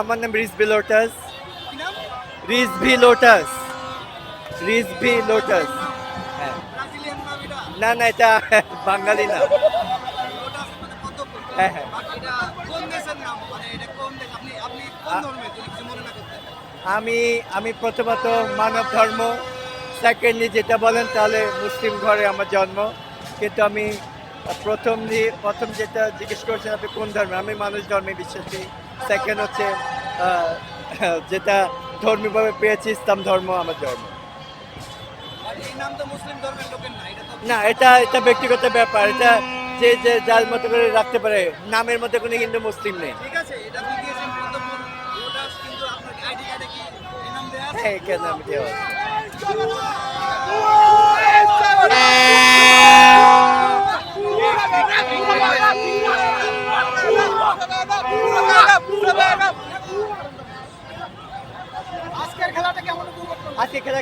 আমার নাম রিজভি লোটাস। কি নাম? রিজভি লোটাস। রিজভি লোটাস। হ্যাঁ। ব্রাজিলিয়ান নাম এটা? না না, এটা বাঙালি না। লোটাস মানে পদ্ম ফুল। হ্যাঁ হ্যাঁ। বাট এটা কোন দেশের নাম? মানে এটা কোন দেশ? আপনি আপনি কোন ধর্মের? যদি কিছু মনে না করতেন। আমি আমি প্রথমত মানব ধর্ম, সেকেন্ডলি যেটা বলেন তাহলে মুসলিম ঘরে আমার জন্ম, কিন্তু আমি প্রথম যেটা জিজ্ঞেস করছেন আপনি কোন ধর্মে, আমি মানুষ ধর্মে বিশ্বাসী। সেকেন্ড হচ্ছে আহ, যেটা ধর্মীয়ভাবে পেয়েছি ইসলাম ধর্ম আমার ধর্ম। আর এই নাম তো মুসলিম ধর্মের লোকের না, এটা তো না, এটা এটা ব্যক্তিগত ব্যাপার, এটা যে যে যার মতো করে রাখতে পারে, নামের মধ্যে কোনো হিন্দু মুসলিম নেই। ঠিক আছে, এটা আপনি দিয়েছেন পদ্ম ফুল লোটাস, কিন্তু আপনার আইডি কার্ডে কি এই নাম দেয়া আছে? হ্যাঁ, কেন আমি দেওয়া আছে। আজকের খেলাটা কেমন উপভোগ করলেন? আজকে খেলা